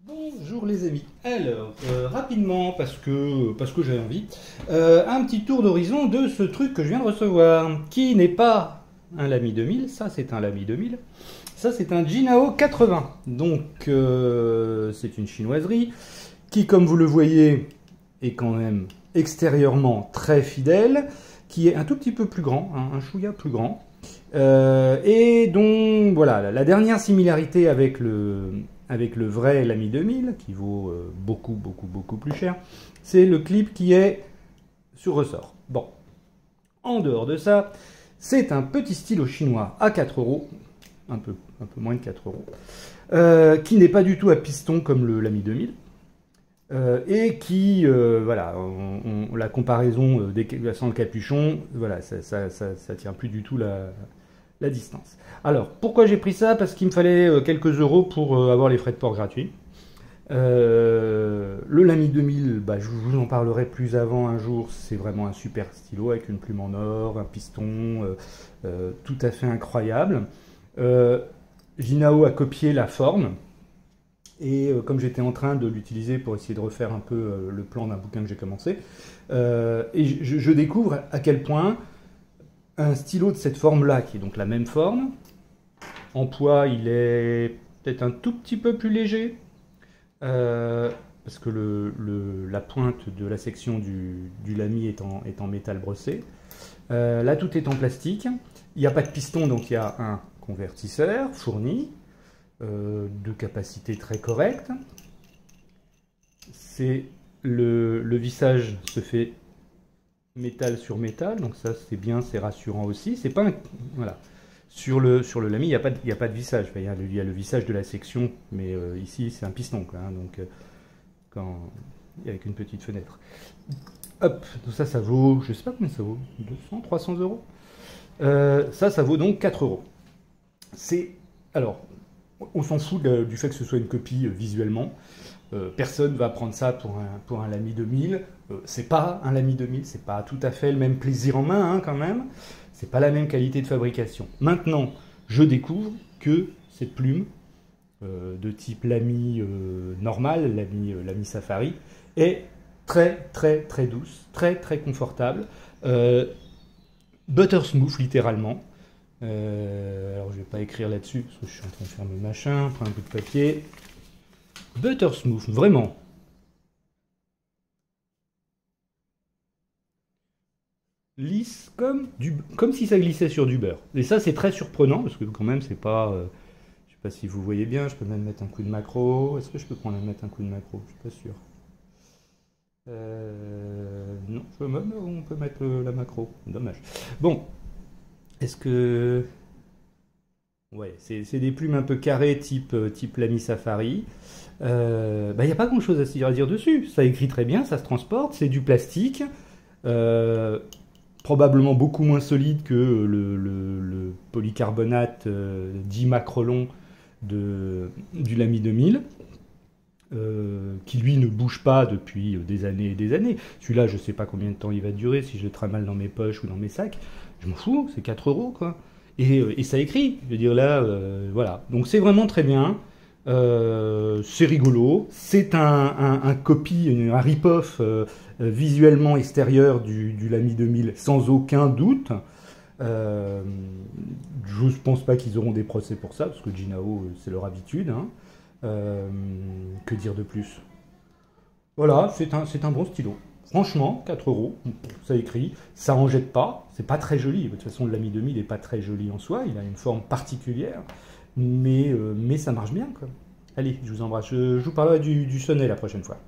Bonjour les amis. Alors, rapidement, parce que j'ai envie, un petit tour d'horizon de ce truc que je viens de recevoir, qui n'est pas un Lamy 2000, ça c'est un Lamy 2000, ça c'est un Jinhao 80. Donc, c'est une chinoiserie qui, comme vous le voyez, est quand même extérieurement très fidèle, qui est un tout petit peu plus grand, hein, un chouïa plus grand, et dont, voilà, la dernière similarité avec le vrai Lamy 2000, qui vaut beaucoup plus cher, c'est le clip qui est sur ressort. Bon, en dehors de ça, c'est un petit stylo chinois à 4 euros, un peu moins de 4 euros, qui n'est pas du tout à piston comme le Lamy 2000, et qui, voilà, la comparaison sans le capuchon, voilà, ça tient plus du tout la distance. Alors, pourquoi j'ai pris ça? Parce qu'il me fallait quelques euros pour avoir les frais de port gratuits. Le Lamy 2000, bah, je vous en parlerai plus avant un jour, c'est vraiment un super stylo avec une plume en or, un piston tout à fait incroyable. Jinhao a copié la forme, et comme j'étais en train de l'utiliser pour essayer de refaire un peu le plan d'un bouquin que j'ai commencé, et je découvre à quel point un stylo de cette forme-là, qui est donc la même forme, en poids, il est peut-être un tout petit peu plus léger, parce que la pointe de la section du Lamy est en métal brossé. Là, tout est en plastique. Il n'y a pas de piston, donc il y a un convertisseur fourni, de capacité très correcte. Le vissage se fait métal sur métal, donc ça c'est bien, c'est rassurant aussi. C'est pas voilà. Sur le Lamy, il n'y a pas de vissage. Enfin, il y a le vissage de la section, mais ici c'est un piston, quoi, hein, donc avec une petite fenêtre. Hop, donc ça vaut, je sais pas combien ça vaut, 200, 300 euros. Ça vaut donc 4 euros. Alors, on s'en fout du fait que ce soit une copie visuellement. Personne va prendre ça pour un Lamy 2000. C'est pas un Lamy 2000, c'est pas tout à fait le même plaisir en main, hein, quand même. C'est pas la même qualité de fabrication. Maintenant, je découvre que cette plume de type Lamy normal, Lamy Safari, est très douce, très confortable. Butter smooth, littéralement. Alors, je vais pas écrire là-dessus parce que je suis en train de faire mes machins. Prends un bout de papier. Butter smooth, vraiment. Lisse comme si ça glissait sur du beurre. Et ça, c'est très surprenant parce que quand même, c'est pas. Je sais pas si vous voyez bien. Je peux même mettre un coup de macro. Est-ce que je peux prendre mettre un coup de macro? Je suis pas sûr. Non, on peut mettre la macro. Dommage. Bon, est-ce que. Ouais, c'est des plumes un peu carrées type Lamy Safari. Bah, y a pas grand-chose à dire dessus. Ça écrit très bien, ça se transporte, c'est du plastique. Probablement beaucoup moins solide que le polycarbonate dit Macrolon du Lamy 2000, qui lui ne bouge pas depuis des années et des années. Celui-là, je sais pas combien de temps il va durer, si je le trimballe dans mes poches ou dans mes sacs. Je m'en fous, c'est 4 euros, quoi. Et ça écrit, je veux dire là, voilà. Donc c'est vraiment très bien. C'est rigolo. C'est un copie, un rip-off visuellement extérieur du Lamy 2000, sans aucun doute. Je ne pense pas qu'ils auront des procès pour ça, parce que Jinhao, c'est leur habitude, hein. Que dire de plus? Voilà, c'est un bon stylo. Franchement, 4 euros, ça écrit, ça en jette pas, c'est pas très joli. De toute façon, le Lamy 2000 n'est pas très joli en soi, il a une forme particulière, mais ça marche bien, quoi. Allez, je vous embrasse. Je vous parlerai du sonnet la prochaine fois.